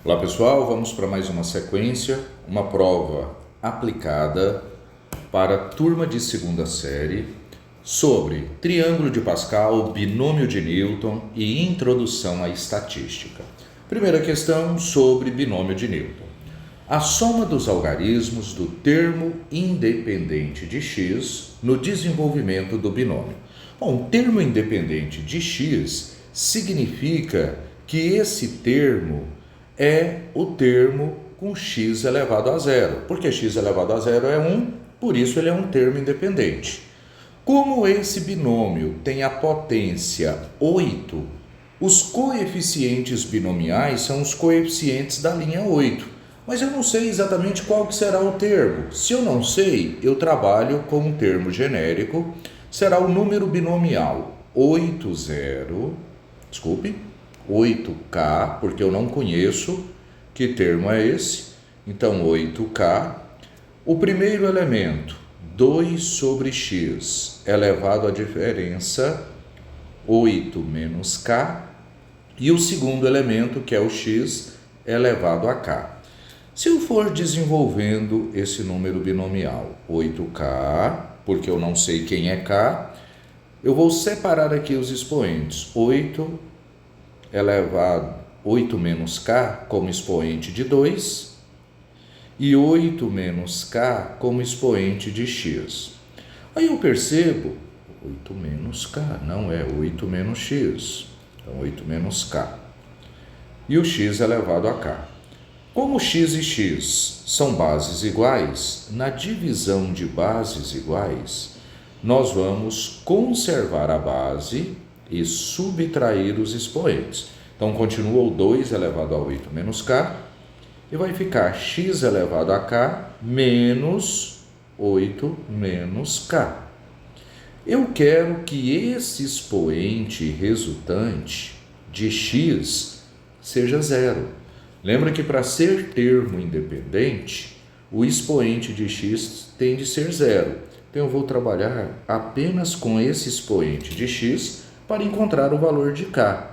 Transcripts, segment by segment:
Olá pessoal, vamos para mais uma sequência, uma prova aplicada para a turma de segunda série sobre triângulo de Pascal, binômio de Newton e introdução à estatística. Primeira questão sobre binômio de Newton. A soma dos algarismos do termo independente de x no desenvolvimento do binômio. Bom, o termo independente de x significa que esse termo é o termo com x elevado a zero. Porque x elevado a zero é 1, por isso ele é um termo independente. Como esse binômio tem a potência 8, os coeficientes binomiais são os coeficientes da linha 8. Mas eu não sei exatamente qual que será o termo. Se eu não sei, eu trabalho com um termo genérico. Será o número binomial 8K, porque eu não conheço que termo é esse. Então, 8K. O primeiro elemento, 2 sobre x, elevado à diferença 8 menos k. E o segundo elemento, que é o x, elevado a k. Se eu for desenvolvendo esse número binomial, 8k, porque eu não sei quem é k, eu vou separar aqui os expoentes. 8 menos k como expoente de 2 e 8 menos k como expoente de x. Aí eu percebo, 8 menos k, não é 8 menos x, então 8 menos k. E o x elevado a k. Como x e x são bases iguais, na divisão de bases iguais, nós vamos conservar a base e subtrair os expoentes. Então, continua o 2 elevado a 8 menos k, e vai ficar x elevado a k menos 8 menos k. Eu quero que esse expoente resultante de x seja zero. Lembra que para ser termo independente, o expoente de x tem de ser zero. Então, eu vou trabalhar apenas com esse expoente de x para encontrar o valor de k.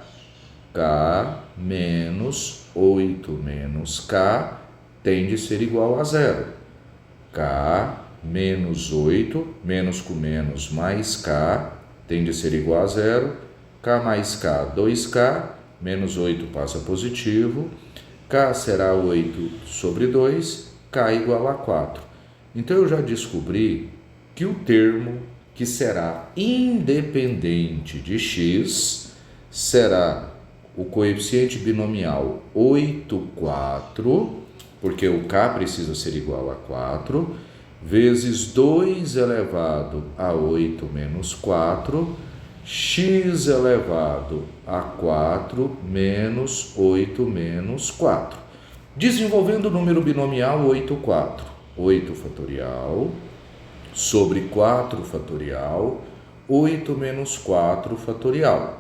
K menos 8 menos k tem de ser igual a zero. K menos 8, menos com menos, mais k, tem de ser igual a zero. K mais k, 2k, menos 8 passa positivo. K será 8 sobre 2, k igual a 4. Então, eu já descobri que o termo que será independente de x será o coeficiente binomial 8, 4, porque o k precisa ser igual a 4, vezes 2 elevado a 8 menos 4, x elevado a 4 menos 8 menos 4. Desenvolvendo o número binomial 8, 4. 8 fatorial sobre 4 fatorial, 8 menos 4 fatorial.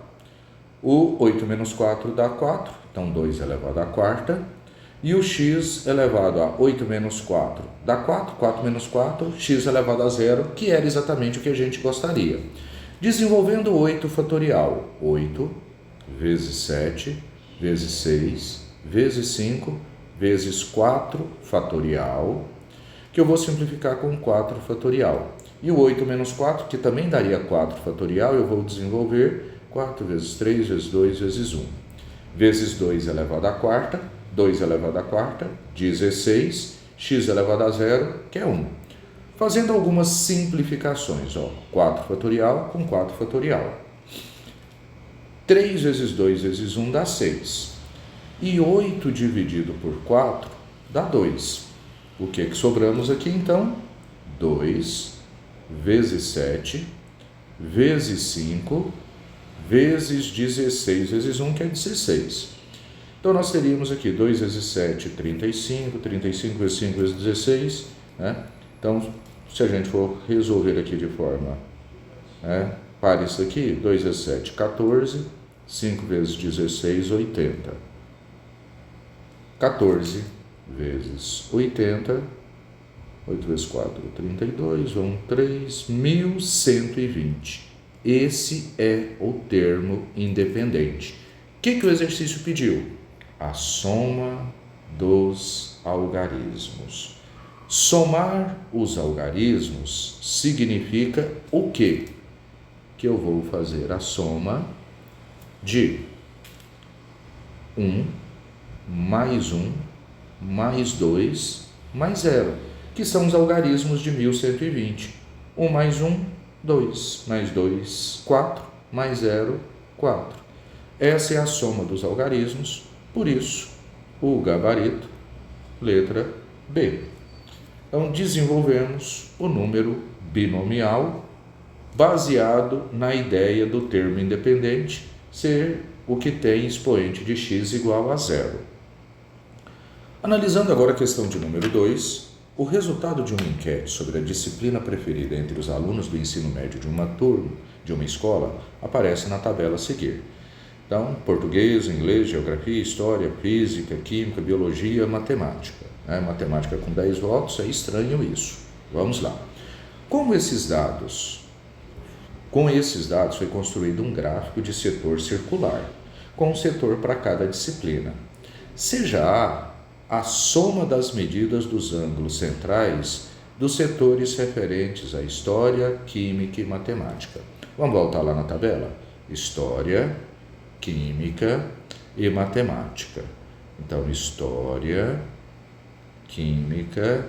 O 8 menos 4 dá 4, então 2 elevado a quarta. E o x elevado a 8 menos 4 dá 4, 4 menos 4, x elevado a zero, que era exatamente o que a gente gostaria. Desenvolvendo 8 fatorial, 8 vezes 7, vezes 6, vezes 5, vezes 4 fatorial, que eu vou simplificar com 4 fatorial. E o 8 menos 4, que também daria 4 fatorial, eu vou desenvolver 4 vezes 3, vezes 2, vezes 1. Vezes 2 elevado a quarta, 2 elevado a quarta, 16, x elevado a zero, que é 1. Fazendo algumas simplificações, 4 fatorial com 4 fatorial. 3 vezes 2 vezes 1 dá 6. E 8 dividido por 4 dá 2. O que sobramos aqui, então? 2 vezes 7 vezes 5 vezes 16 vezes 1, que é 16. Então, nós teríamos aqui 2 vezes 7, 35, 35 vezes 5 vezes 16, né? Então, se a gente for resolver aqui de forma, para isso aqui, 2 vezes 7, 14, 5 vezes 16, 80. 14 vezes 80, 8 vezes 4, 32, vão 3, 1120. Esse é o termo independente. O que o exercício pediu? A soma dos algarismos. Somar os algarismos significa o quê? Que eu vou fazer a soma de 1 mais 1 mais 2 mais 0, que são os algarismos de 1120. 1 mais 1, 2, mais 2, 4, mais 0, 4. Essa é a soma dos algarismos, por isso, o gabarito, letra B. Então, desenvolvemos o número binomial baseado na ideia do termo independente ser o que tem expoente de x igual a 0. Analisando agora a questão de número 2, o resultado de uma enquete sobre a disciplina preferida entre os alunos do ensino médio de uma turma, de uma escola, aparece na tabela a seguir. Então, português, inglês, geografia, história, física, química, biologia, matemática. Matemática com 10 votos, é estranho isso. Vamos lá. Com esses dados foi construído um gráfico de setor circular, com um setor para cada disciplina. Seja a soma das medidas dos ângulos centrais dos setores referentes à história, química e matemática. Vamos voltar lá na tabela? História, química e matemática. Então, história, química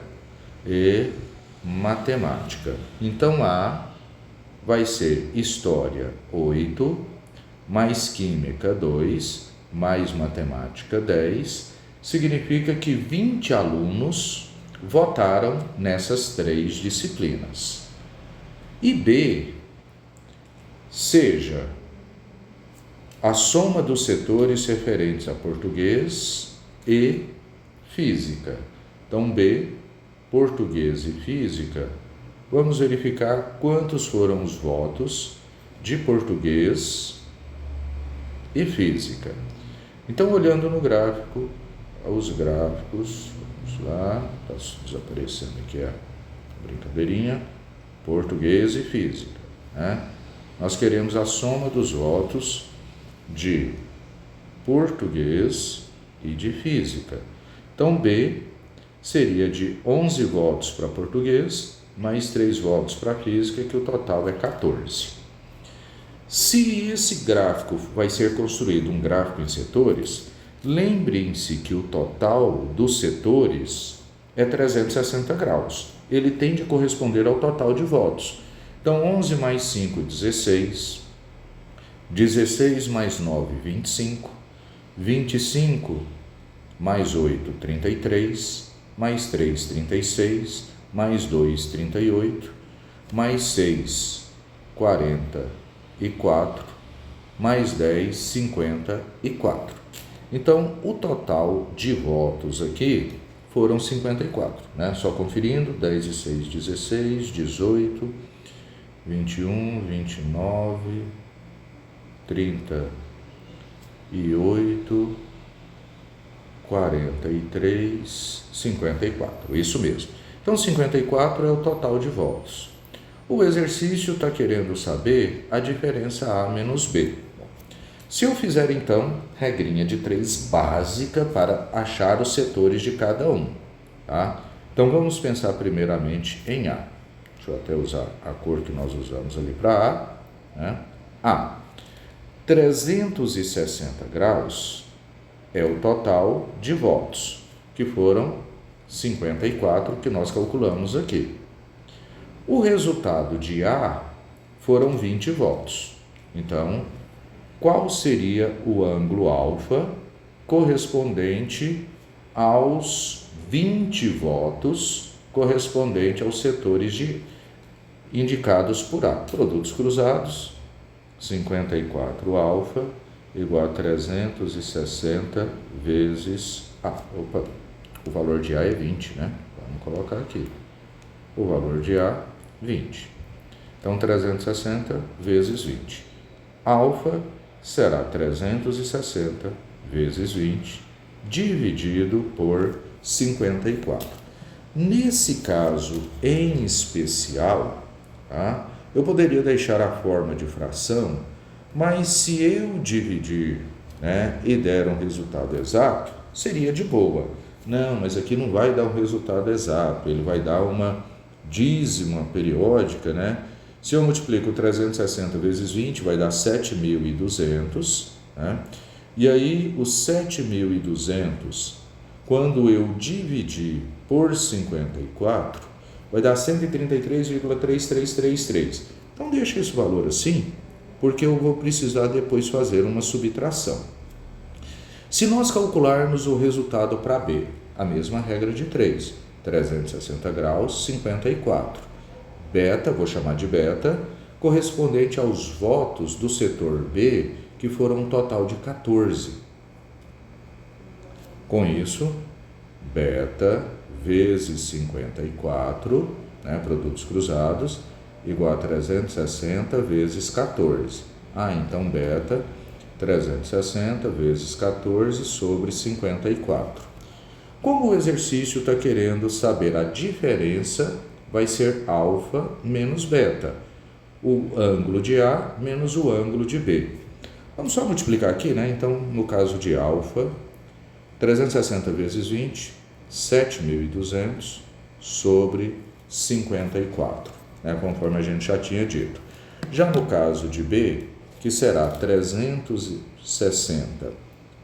e matemática. Então, A vai ser história 8, mais química 2, mais matemática 10, significa que 20 alunos votaram nessas 3 disciplinas. E B, seja a soma dos setores referentes a português e física. Então, B, português e física, vamos verificar quantos foram os votos de português e física. Então, olhando no gráfico, os gráficos, vamos lá, está desaparecendo aqui a brincadeirinha, português e física, né? Nós queremos a soma dos votos de português e de física. Então, B seria de 11 votos para português, mais 3 votos para física, que o total é 14. Se esse gráfico vai ser construído um gráfico em setores, lembrem-se que o total dos setores é 360 graus. Ele tem de corresponder ao total de votos. Então, 11 mais 5, 16. 16 mais 9, 25. 25 mais 8, 33. Mais 3, 36. Mais 2, 38. Mais 6, 44. Mais 10, 54. Então, o total de votos aqui foram 54, né? Só conferindo, 10 e 6, 16, 18, 21, 29, 38, 43, 54, isso mesmo. Então, 54 é o total de votos. O exercício está querendo saber a diferença A menos B. Se eu fizer, então, regrinha de 3 básica para achar os setores de cada um, tá? Então, vamos pensar primeiramente em A. Deixa eu até usar a cor que nós usamos ali para A, né? A. 360 graus é o total de votos, que foram 54, que nós calculamos aqui. O resultado de A foram 20 votos. Então, qual seria o ângulo alfa correspondente aos 20 votos correspondente aos setores indicados por A? Produtos cruzados, 54 alfa igual a 360 vezes A. Opa, o valor de A é 20, né? Vamos colocar aqui. O valor de A, 20. Então, 360 vezes 20. Alfa será 360 vezes 20, dividido por 54. Nesse caso em especial, tá? Eu poderia deixar a forma de fração, mas se eu dividir, né, e der um resultado exato, seria de boa. Não, mas aqui não vai dar um resultado exato, ele vai dar uma dízima periódica, né? Se eu multiplico 360 vezes 20, vai dar 7.200, né? E aí, os 7.200, quando eu dividir por 54, vai dar 133,3333. Então, deixa esse valor assim, porque eu vou precisar depois fazer uma subtração. Se nós calcularmos o resultado para B, a mesma regra de 3, 360 graus, 54. Beta, vou chamar de beta, correspondente aos votos do setor B, que foram um total de 14. Com isso, beta vezes 54, né, produtos cruzados, igual a 360 vezes 14. Então beta, 360 vezes 14 sobre 54. Como o exercício está querendo saber a diferença, vai ser alfa menos beta, o ângulo de A menos o ângulo de B. Vamos só multiplicar aqui, né? Então, no caso de alfa, 360 vezes 20, 7.200 sobre 54, né? Conforme a gente já tinha dito. Já no caso de B, que será 360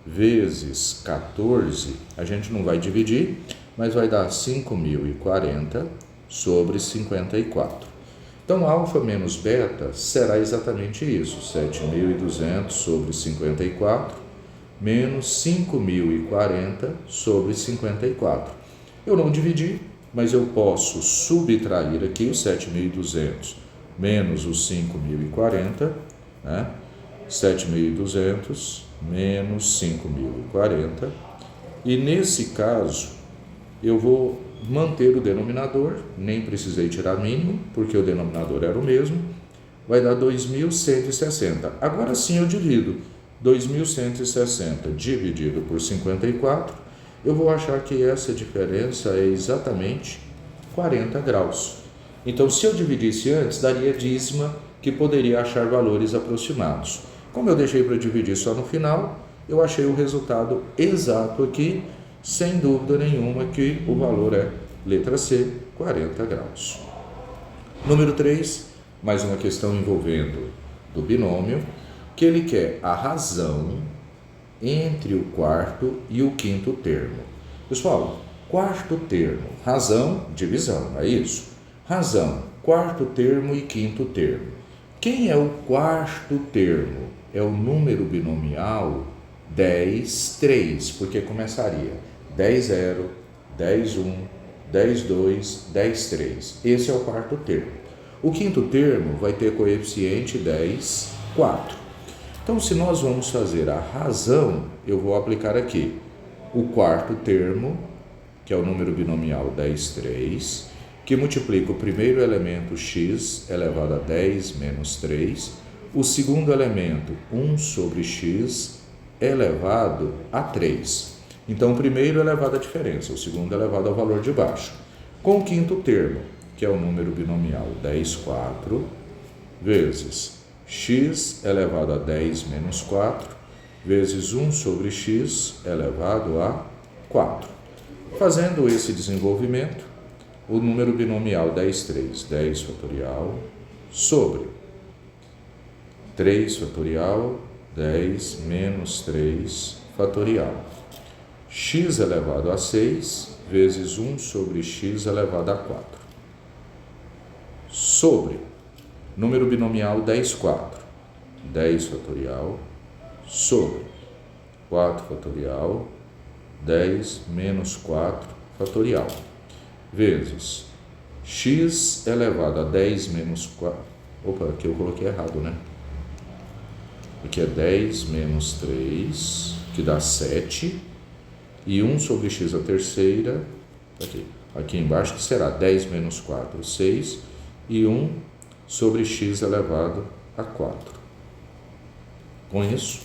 vezes 14, a gente não vai dividir, mas vai dar 5.040 sobre 54. Então, alfa menos beta será exatamente isso, 7.200 sobre 54, menos 5.040 sobre 54. Eu não dividi, mas eu posso subtrair aqui os 7.200 menos os 5.040, né? 7.200 menos 5.040. E nesse caso, eu vou manter o denominador, nem precisei tirar mínimo, porque o denominador era o mesmo, vai dar 2.160. Agora sim eu divido 2.160 dividido por 54, eu vou achar que essa diferença é exatamente 40 graus. Então, se eu dividisse antes, daria dízima, que poderia achar valores aproximados. Como eu deixei para dividir só no final, eu achei o resultado exato aqui, sem dúvida nenhuma que o valor é, letra C, 40 graus. Número 3, mais uma questão envolvendo do binômio, que ele quer a razão entre o quarto e o quinto termo. Pessoal, quarto termo, razão, divisão, é isso? Razão, quarto termo e quinto termo. Quem é o quarto termo? É o número binomial 10, 3, porque começaria 10, 0, 10, 1, 10, 2, 10, 3. Esse é o quarto termo. O quinto termo vai ter coeficiente 10, 4. Então, se nós vamos fazer a razão, eu vou aplicar aqui o quarto termo, que é o número binomial 10, 3, que multiplica o primeiro elemento x elevado a 10 menos 3, o segundo elemento 1 sobre x elevado a 3. Então, o primeiro é elevado à diferença, o segundo é elevado ao valor de baixo. Com o quinto termo, que é o número binomial 10, 4, vezes x elevado a 10 menos 4, vezes 1 sobre x elevado a 4. Fazendo esse desenvolvimento, o número binomial 10, 3, 10 fatorial, sobre 3 fatorial, 10 menos 3 fatorial. X elevado a 6, vezes 1 sobre x elevado a 4. Sobre número binomial 10, 4, 10 fatorial, sobre 4 fatorial, 10 menos 4 fatorial, vezes x elevado a 10 menos 4. Opa, aqui eu coloquei errado, né? Aqui é 10 menos 3, que dá 7, e 1 sobre x a terceira, aqui embaixo, que será 10 menos 4, 6, e 1 sobre x elevado a 4. Com isso,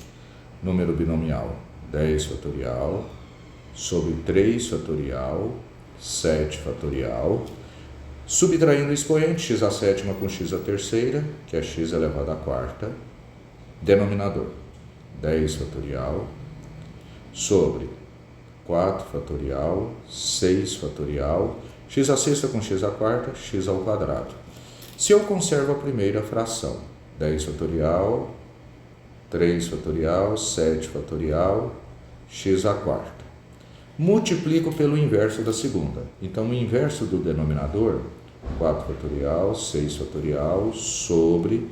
número binomial 10 fatorial, sobre 3 fatorial, 7 fatorial, subtraindo o expoente x a sétima com x a terceira, que é x elevado a quarta, denominador 10 fatorial, sobre 4 fatorial, 6 fatorial, x à sexta com x à quarta, x ao quadrado. Se eu conservo a primeira fração, 10 fatorial, 3 fatorial, 7 fatorial, x à quarta. Multiplico pelo inverso da segunda. Então, o inverso do denominador, 4 fatorial, 6 fatorial, sobre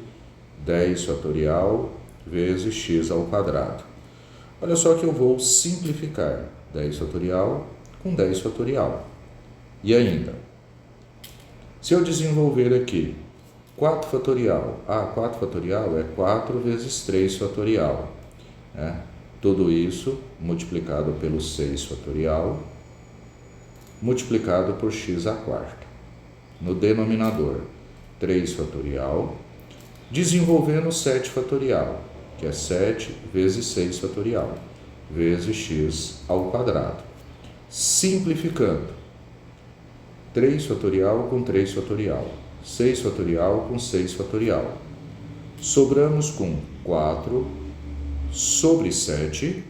10 fatorial, vezes x ao quadrado. Olha só que eu vou simplificar 10 fatorial com 10 fatorial. E ainda, se eu desenvolver aqui 4 fatorial, 4 fatorial é 4 vezes 3 fatorial, né? Tudo isso multiplicado pelo 6 fatorial, multiplicado por x à quarta. No denominador, 3 fatorial, desenvolvendo 7 fatorial, que é 7 vezes 6 fatorial, vezes x ao quadrado. Simplificando, 3 fatorial com 3 fatorial, 6 fatorial com 6 fatorial. Sobramos com 4 sobre 7,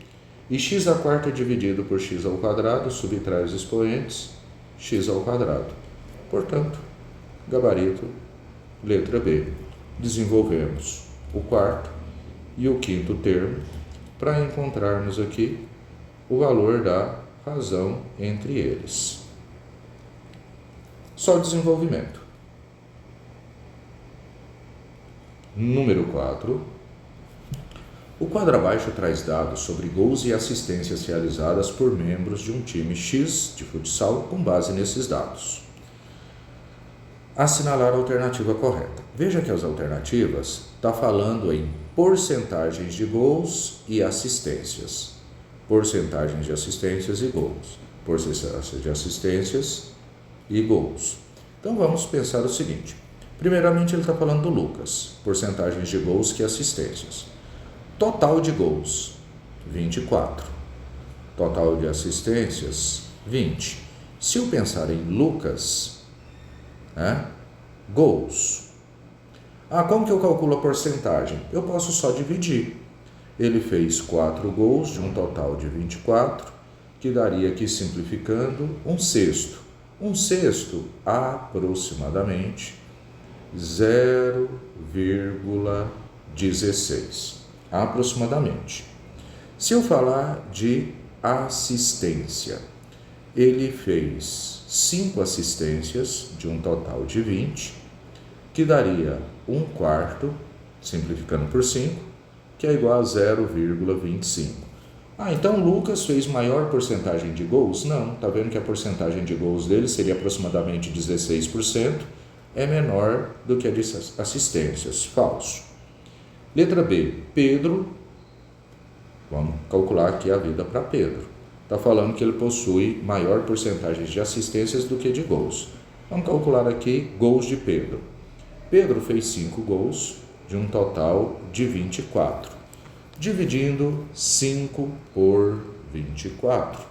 e x à quarta dividido por x ao quadrado, subtrai os expoentes, x ao quadrado. Portanto, gabarito, letra B. Desenvolvemos o quarto e o quinto termo para encontrarmos aqui o valor da razão entre eles. Só desenvolvimento. Número 4. O quadro abaixo traz dados sobre gols e assistências realizadas por membros de um time X de futsal com base nesses dados. Assinalar a alternativa correta. Veja que as alternativas estão falando em porcentagens de gols e assistências. Porcentagens de assistências e gols. Porcentagens de assistências e gols. Então vamos pensar o seguinte. Primeiramente ele está falando do Lucas. Porcentagens de gols e assistências. Total de gols, 24. Total de assistências, 20. Se eu pensar em Lucas, gols. Como que eu calculo a porcentagem? Eu posso só dividir. Ele fez 4 gols de um total de 24, que daria aqui, simplificando, um sexto. Um sexto, aproximadamente, 0,16. Aproximadamente. Se eu falar de assistência, ele fez 5 assistências de um total de 20, que daria um quarto, simplificando por 5, que é igual a 0,25. Então o Lucas fez maior porcentagem de gols? Não, está vendo que a porcentagem de gols dele seria aproximadamente 16%, é menor do que a de assistências. Falso. Letra B, Pedro, vamos calcular aqui a vida para Pedro. Está falando que ele possui maior porcentagem de assistências do que de gols. Vamos calcular aqui gols de Pedro. Pedro fez 5 gols de um total de 24. Dividindo 5 por 24,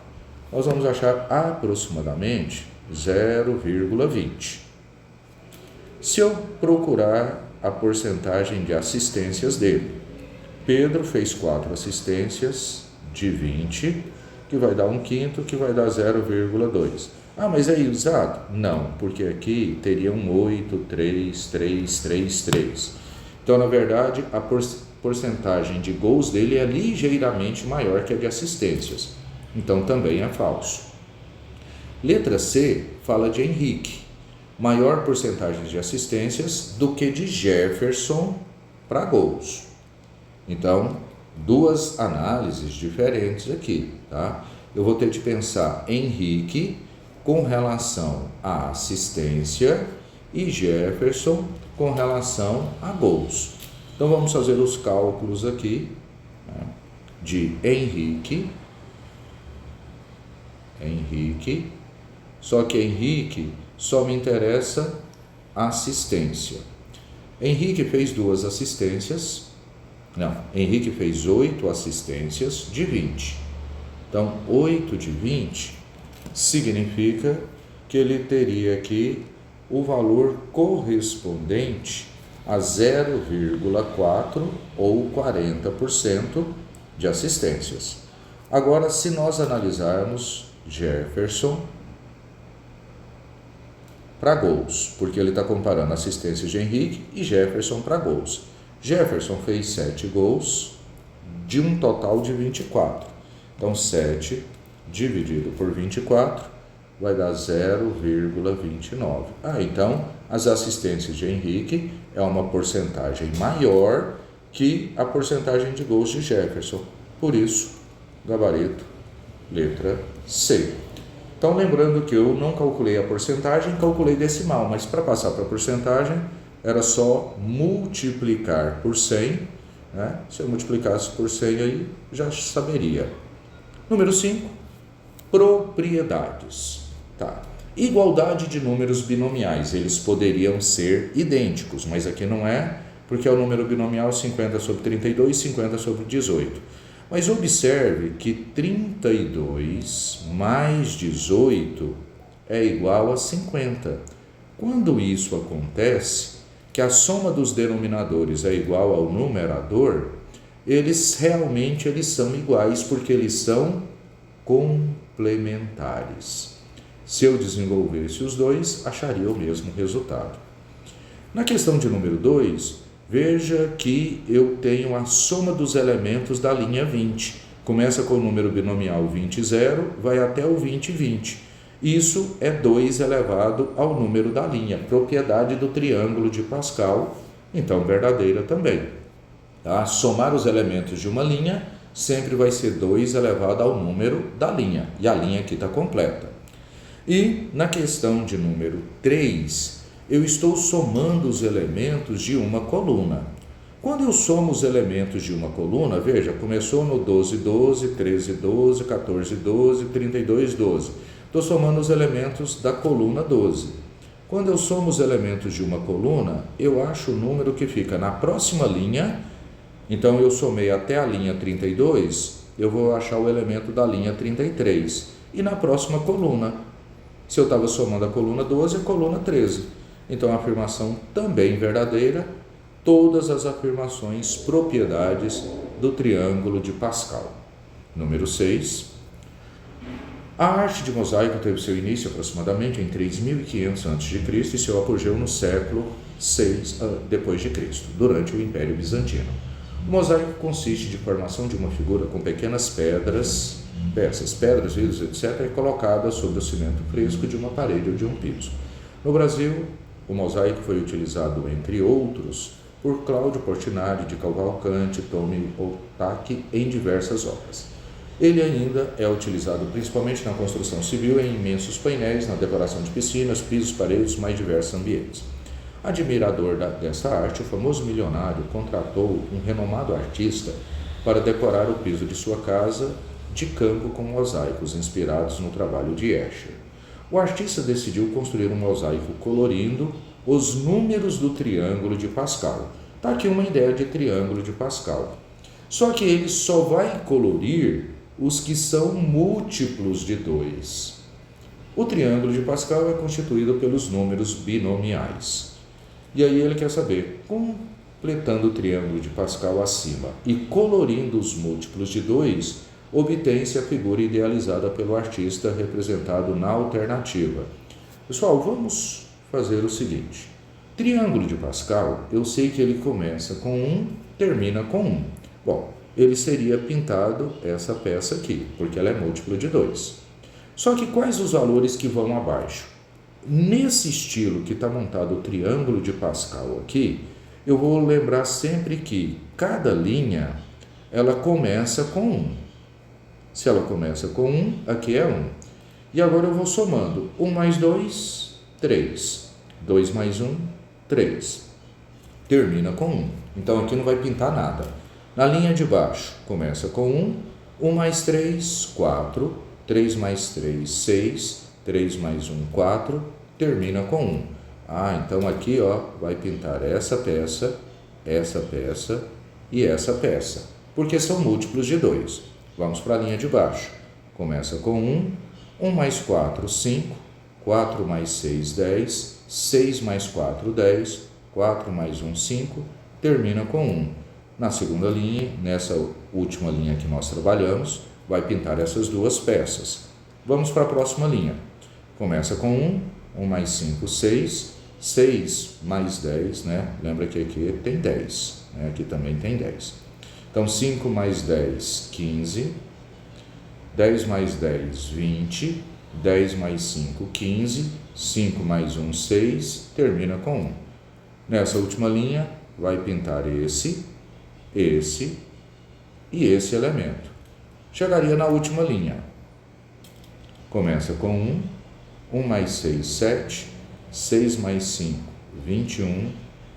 nós vamos achar aproximadamente 0,20. Se eu procurar a porcentagem de assistências dele, Pedro fez 4 assistências de 20, que vai dar um quinto, que vai dar 0,2. Mas é exato? Não, porque aqui teria um 8, 3, 3, 3, 3. Então, na verdade, a porcentagem de gols dele é ligeiramente maior que a de assistências. Então, também é falso. Letra C fala de Henrique. Maior porcentagem de assistências do que de Jefferson para gols. Então, duas análises diferentes aqui, tá? Eu vou ter de pensar Henrique com relação à assistência e Jefferson com relação a gols. Então, vamos fazer os cálculos aqui, né, de Henrique, só que Henrique só me interessa a assistência. Henrique fez 2 assistências, Henrique fez 8 assistências de 20. Então, 8 de 20 significa que ele teria aqui o valor correspondente a 0,4 ou 40% de assistências. Agora, se nós analisarmos Jefferson para gols, porque ele está comparando assistências de Henrique e Jefferson para gols. Jefferson fez 7 gols de um total de 24. Então, 7 dividido por 24 vai dar 0,29. Então, as assistências de Henrique é uma porcentagem maior que a porcentagem de gols de Jefferson. Por isso, gabarito, letra C. Então, lembrando que eu não calculei a porcentagem, calculei decimal, mas para passar para a porcentagem, era só multiplicar por 100, né? Se eu multiplicasse por 100 aí, já saberia. Número 5, propriedades. Tá. Igualdade de números binomiais, eles poderiam ser idênticos, mas aqui não é, porque é o número binomial 50 sobre 32 e 50 sobre 18. Mas observe que 32 mais 18 é igual a 50. Quando isso acontece, que a soma dos denominadores é igual ao numerador, eles são iguais porque eles são complementares. Se eu desenvolvesse os dois, acharia o mesmo resultado. Na questão de número 2, veja que eu tenho a soma dos elementos da linha 20. Começa com o número binomial 20, 0, vai até o 20, 20. Isso é 2 elevado ao número da linha, propriedade do triângulo de Pascal, então verdadeira também. Tá? Somar os elementos de uma linha sempre vai ser 2 elevado ao número da linha, e a linha aqui está completa. E na questão de número 3, eu estou somando os elementos de uma coluna. Quando eu somo os elementos de uma coluna, veja, começou no 12, 12, 13, 12, 14, 12, 32, 12. Estou somando os elementos da coluna 12. Quando eu somo os elementos de uma coluna, eu acho o número que fica na próxima linha. Então, eu somei até a linha 32, eu vou achar o elemento da linha 33. E na próxima coluna, se eu estava somando a coluna 12, a coluna 13. Então, a afirmação também verdadeira, todas as afirmações propriedades do triângulo de Pascal. Número 6. A arte de mosaico teve seu início aproximadamente em 3.500 a.C. e seu apogeu no século VI d.C., durante o Império Bizantino. O mosaico consiste de formação de uma figura com pequenas pedras, vidros, etc., colocadas sobre o cimento fresco de uma parede ou de um piso. No Brasil, o mosaico foi utilizado, entre outros, por Cláudio Portinari de Cavalcante, Tome Ohtake, em diversas obras. Ele ainda é utilizado principalmente na construção civil, em imensos painéis, na decoração de piscinas, pisos, paredes, mais diversos ambientes. Admirador desta arte, o famoso milionário contratou um renomado artista para decorar o piso de sua casa de campo com mosaicos inspirados no trabalho de Escher. O artista decidiu construir um mosaico colorindo os números do triângulo de Pascal. Está aqui uma ideia de triângulo de Pascal. Só que ele só vai colorir os que são múltiplos de 2. O triângulo de Pascal é constituído pelos números binomiais. E aí ele quer saber, completando o triângulo de Pascal acima e colorindo os múltiplos de 2, obtém-se a figura idealizada pelo artista, representado na alternativa. Pessoal, vamos fazer o seguinte. Triângulo de Pascal, eu sei que ele começa com 1, termina com 1. Bom, ele seria pintado essa peça aqui, porque ela é múltiplo de 2. Só que quais os valores que vão abaixo? Nesse estilo que está montado o triângulo de Pascal aqui, eu vou lembrar sempre que cada linha, ela começa com 1. Se ela começa com 1, aqui é 1. E agora eu vou somando. 1 mais 2, 3. 2 mais 1, 3. Termina com 1. Então aqui não vai pintar nada. Na linha de baixo, começa com 1, 1 mais 3, 4, 3 mais 3, 6, 3 mais 1, 4, termina com 1. Então aqui vai pintar essa peça e essa peça, porque são múltiplos de 2. Vamos para a linha de baixo. Começa com 1, 1 mais 4, 5, 4 mais 6, 10, 6 mais 4, 10, 4 mais 1, 5, termina com 1. Na segunda linha, nessa última linha que nós trabalhamos, vai pintar essas duas peças. Vamos para a próxima linha. Começa com 1 mais 5, 6, 6 mais 10, né? Lembra que aqui tem 10, né? Aqui também tem 10. Então, 5 mais 10, 15, 10 mais 10, 20, 10 mais 5, 15, 5 mais 1, 6, termina com 1. Nessa última linha, vai pintar esse e esse elemento. Chegaria na última linha. Começa com 1 mais 6, 7, 6 mais 5, 21,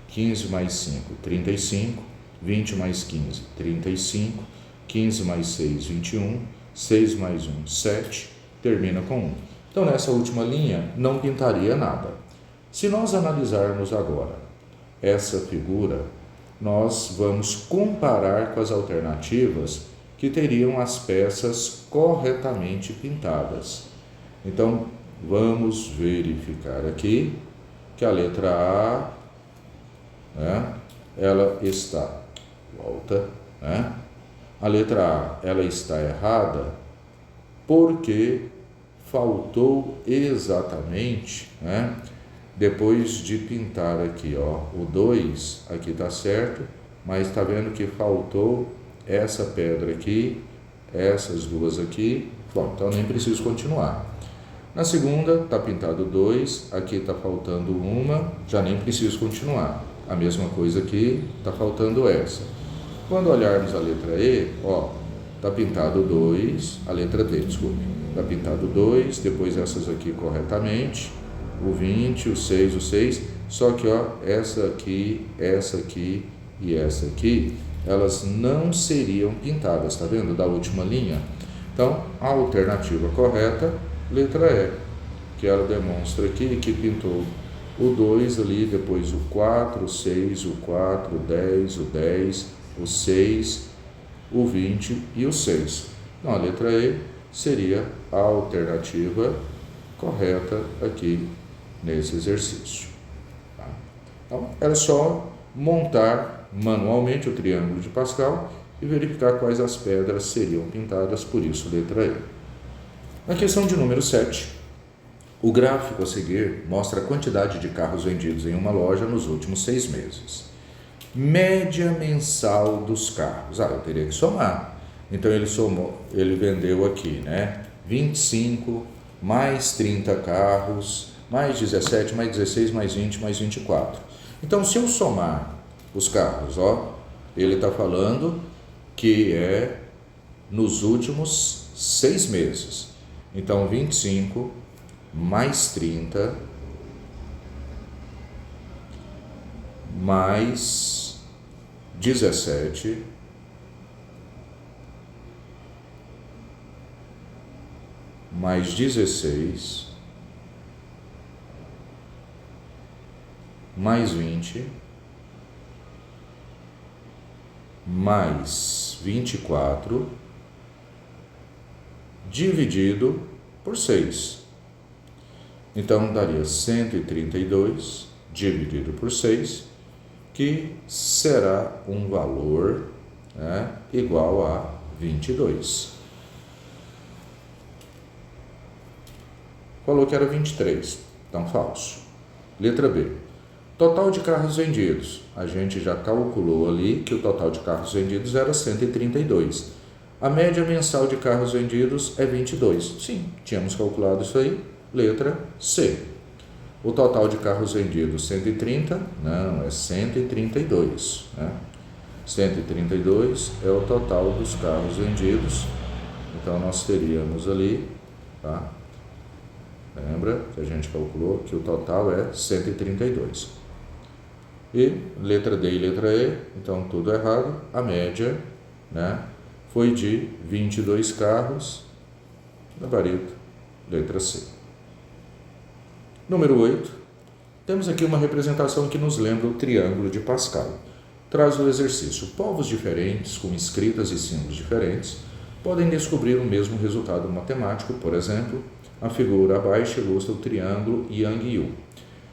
15 mais 5, 35, 20 mais 15, 35, 15 mais 6, 21, 6 mais 1, 7, termina com 1. Então, nessa última linha, não pintaria nada. Se nós analisarmos agora essa figura, nós vamos comparar com as alternativas que teriam as peças corretamente pintadas. Então, vamos verificar aqui que a letra A, né, ela está, volta, né? A letra A, ela está errada porque faltou exatamente, né, depois de pintar aqui, ó, o 2, aqui está certo, mas está vendo que faltou essa pedra aqui, essas duas aqui. Bom, então nem preciso continuar. Na segunda está pintado 2, aqui está faltando uma, já nem preciso continuar. A mesma coisa aqui, está faltando essa. Quando olharmos a letra E, ó, está pintado 2, a letra D, desculpe, está pintado 2, depois essas aqui corretamente, o 20, o 6, só que, ó, essa aqui e essa aqui, elas não seriam pintadas, tá vendo, da última linha? Então, a alternativa correta, letra E, que ela demonstra aqui que pintou o 2 ali, depois o 4, o 6, o 4, o 10, o 10, o 6, o 20 e o 6. Então, a letra E seria a alternativa correta aqui nesse exercício. Tá? Então, era só montar manualmente o triângulo de Pascal e verificar quais as pedras seriam pintadas, por isso, letra E. Na questão de número 7, o gráfico a seguir mostra a quantidade de carros vendidos em uma loja nos últimos 6 meses. Média mensal dos carros. Eu teria que somar. Então, ele vendeu aqui, né? 25, mais 30 carros, mais 17, mais 16, mais 20, mais 24. Então, se eu somar os carros, ó, ele está falando que é nos últimos 6 meses. Então, 25 mais 30 mais 17 mais 16 mais 20 mais 24 dividido por 6. Então, daria 132 dividido por 6, que será um valor, né, igual a 22. Falou que era 23, então falso. Letra B. Total de carros vendidos. A gente já calculou ali que o total de carros vendidos era 132. A média mensal de carros vendidos é 22. Sim, tínhamos calculado isso aí. Letra C. O total de carros vendidos, 130? Não, é 132. Né? 132 é o total dos carros vendidos. Então, nós teríamos ali, tá? Lembra que a gente calculou que o total é 132. E letra D e letra E, então tudo errado. A média, né, foi de 22 carros. Gabarito, letra C. Número 8. Temos aqui uma representação que nos lembra o triângulo de Pascal. Traz o exercício. Povos diferentes, com escritas e símbolos diferentes, podem descobrir o mesmo resultado matemático. Por exemplo, a figura abaixo ilustra o triângulo Yang-Yu,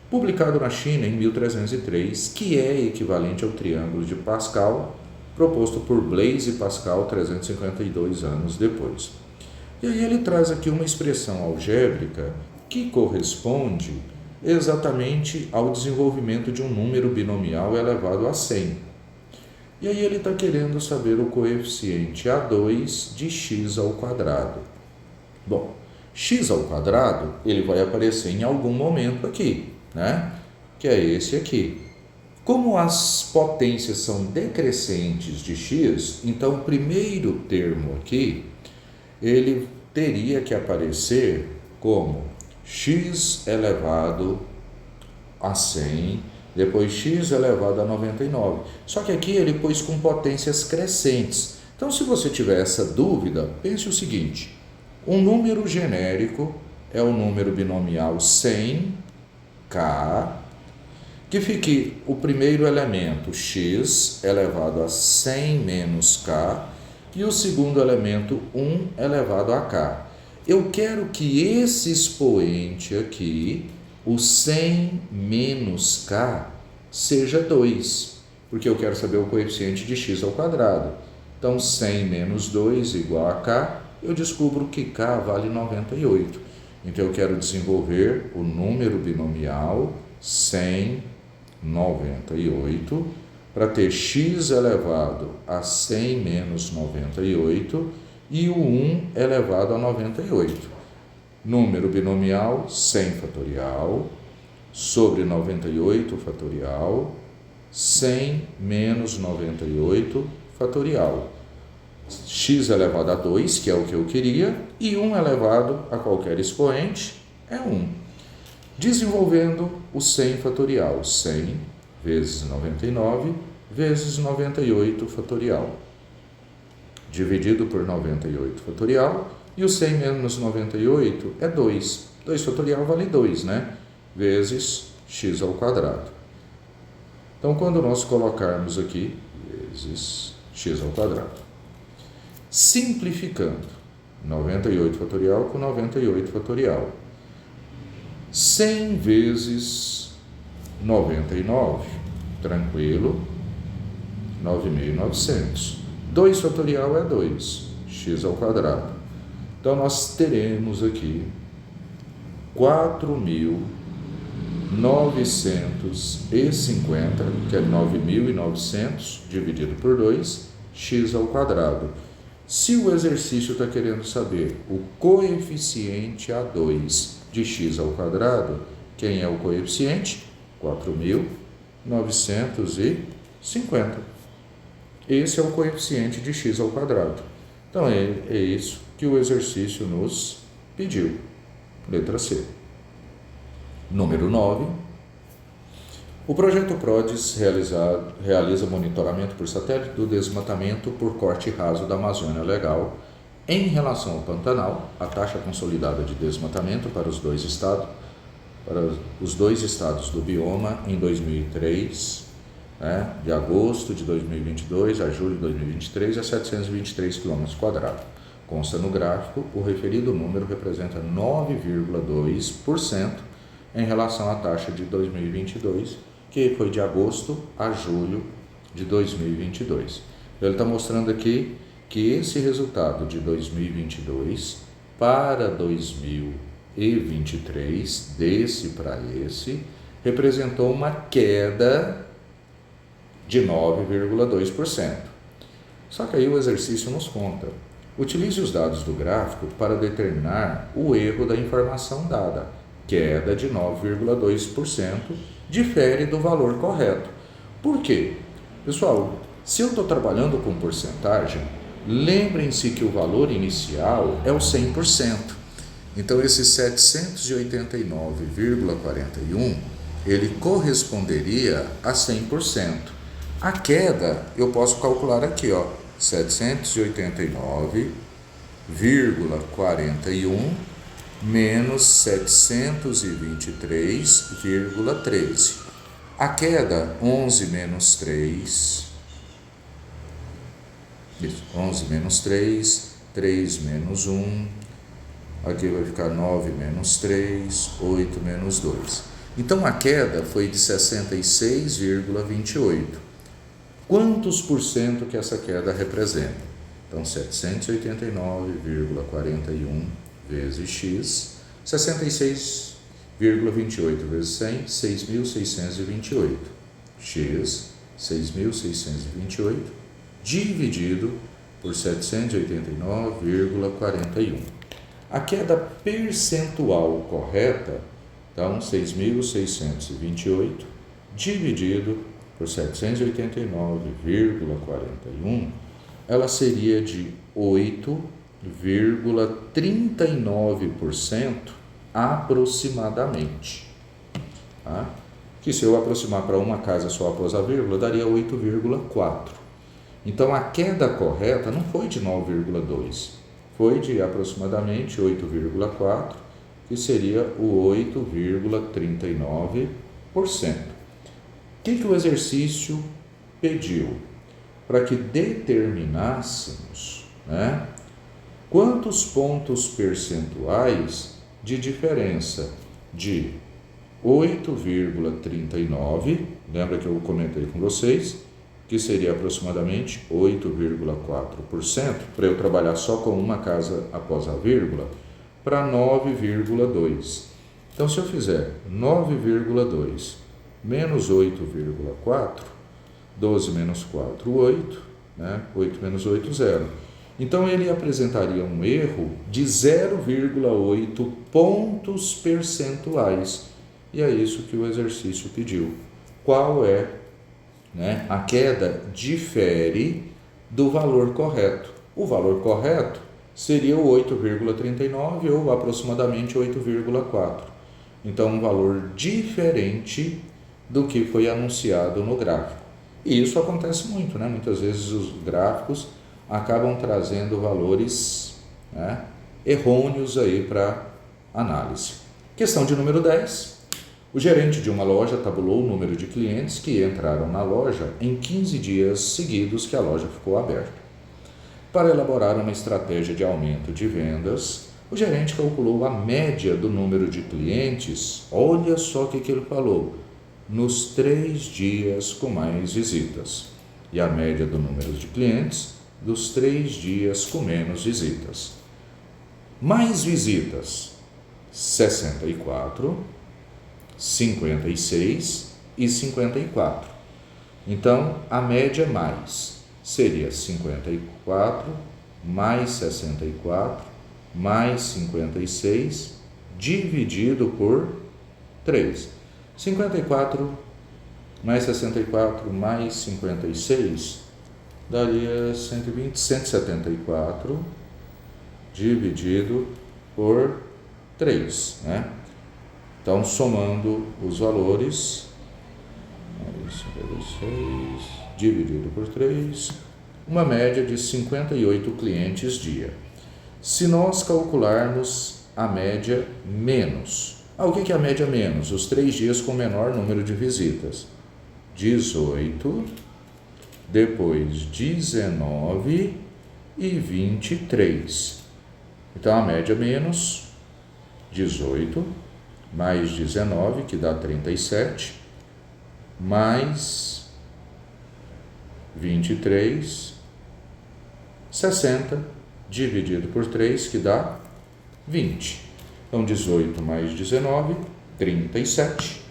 publicado na China em 1303, que é equivalente ao triângulo de Pascal proposto por Blaise Pascal 352 anos depois. E aí ele traz aqui uma expressão algébrica que corresponde exatamente ao desenvolvimento de um número binomial elevado a 100. E aí ele está querendo saber o coeficiente A2 de x ao quadrado. Bom, x ao quadrado ele vai aparecer em algum momento aqui, né? Que é esse aqui. Como as potências são decrescentes de x, então o primeiro termo aqui, ele teria que aparecer como x elevado a 100, depois x elevado a 99. Só que aqui ele pôs com potências crescentes. Então, se você tiver essa dúvida, pense o seguinte: um número genérico é o número binomial 100k, que fique o primeiro elemento x elevado a 100 menos k e o segundo elemento 1 elevado a k. Eu quero que esse expoente aqui, o 100 menos k, seja 2, porque eu quero saber o coeficiente de x ao quadrado. Então, 100 menos 2 igual a k, eu descubro que k vale 98. Então, eu quero desenvolver o número binomial 198 para ter x elevado a 100 menos 98 e o 1 elevado a 98. Número binomial 100 fatorial sobre 98 fatorial, 100 menos 98 fatorial. X elevado a 2, que é o que eu queria, e 1 elevado a qualquer expoente é 1. Desenvolvendo o 100 fatorial, 100 vezes 99 vezes 98 fatorial, dividido por 98 fatorial, e o 100 menos 98 é 2. 2 fatorial vale 2, né? Vezes x ao quadrado. Então, quando nós colocarmos aqui, vezes x ao quadrado, simplificando, 98 fatorial com 98 fatorial, 100 vezes 99, tranquilo, 9.900. 2 fatorial é 2, x ao quadrado. Então, nós teremos aqui 4.950, que é 9.900, dividido por 2, x ao quadrado. Se o exercício está querendo saber o coeficiente A2 de x ao quadrado, quem é o coeficiente? 4.950. Esse é o coeficiente de x ao quadrado. Então, é isso que o exercício nos pediu. Letra C. Número 9. O projeto PRODES realiza monitoramento por satélite do desmatamento por corte raso da Amazônia Legal. Em relação ao Pantanal, a taxa consolidada de desmatamento para os dois estados do bioma em 2003, de agosto de 2022 a julho de 2023, é 723 km². Consta no gráfico, o referido número representa 9,2% em relação à taxa de 2022, que foi de agosto a julho de 2022. Ele está mostrando aqui que esse resultado de 2022 para 2023, desse para esse, representou uma queda de 9,2%. Só que aí o exercício nos conta: utilize os dados do gráfico para determinar o erro da informação dada. Queda de 9,2% difere do valor correto. Por quê? Pessoal, se eu estou trabalhando com porcentagem, lembrem-se que o valor inicial é o 100%. Então, esse 789,41, ele corresponderia a 100%. A queda, eu posso calcular aqui, 789,41 menos 723,13. A queda, 11 menos 3, 11 menos 3, 3 menos 1, aqui vai ficar 9 menos 3, 8 menos 2. Então, a queda foi de 66,28. quantos por cento que essa queda representa. Então, 789,41 vezes x, 66,28 vezes 100, 6.628. X, 6.628, dividido por 789,41. A queda percentual correta, então, 6.628, dividido por 789,41, ela seria de 8,39% aproximadamente. Tá? Que se eu aproximar para uma casa só após a vírgula, daria 8,4%. Então, a queda correta não foi de 9,2%, foi de aproximadamente 8,4%, que seria o 8,39%. O que o exercício pediu? Para que determinássemos, né, quantos pontos percentuais de diferença de 8,39%, lembra que eu comentei com vocês, que seria aproximadamente 8,4%, para eu trabalhar só com uma casa após a vírgula, para 9,2%. Então, se eu fizer 9,2 menos 8,4, 12 menos 4, 8, né? 8 menos 8, 0. Então, ele apresentaria um erro de 0,8 pontos percentuais. E é isso que o exercício pediu. Qual é, né? A queda difere do valor correto. O valor correto seria o 8,39 ou aproximadamente 8,4. Então, um valor diferente do que foi anunciado no gráfico. E isso acontece muito, né? Muitas vezes os gráficos acabam trazendo valores, né, errôneos aí para análise. Questão de número 10. O gerente de uma loja tabulou o número de clientes que entraram na loja em 15 dias seguidos que a loja ficou aberta. Para elaborar uma estratégia de aumento de vendas, o gerente calculou a média do número de clientes, olha só o que ele falou, nos 3 dias com mais visitas, e a média do número de clientes dos 3 dias com menos visitas. Mais visitas, 64, 56 e 54. Então, a média mais seria 54 mais 64 mais 56 dividido por 3. 54 mais 64 mais 56 daria 120, 174 dividido por 3, né? Então, somando os valores, 56 dividido por 3, uma média de 58 clientes dia. Se nós calcularmos a média menos, o que é a média menos? Os 3 dias com menor número de visitas. 18, depois 19 e 23. Então, a média menos 18, mais 19, que dá 37, mais 23, 60, dividido por 3, que dá 20. Então, 18 mais 19, 37,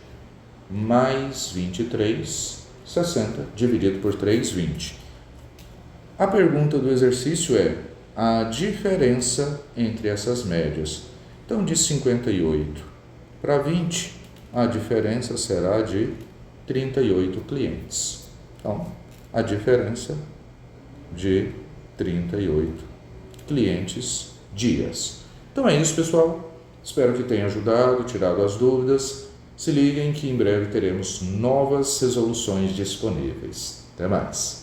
mais 23, 60, dividido por 3, 20. A pergunta do exercício é a diferença entre essas médias. Então, de 58 para 20, a diferença será de 38 clientes. Então, a diferença de 38 clientes dias. Então é isso, pessoal. Espero que tenha ajudado, tirado as dúvidas. Se liguem que em breve teremos novas resoluções disponíveis. Até mais!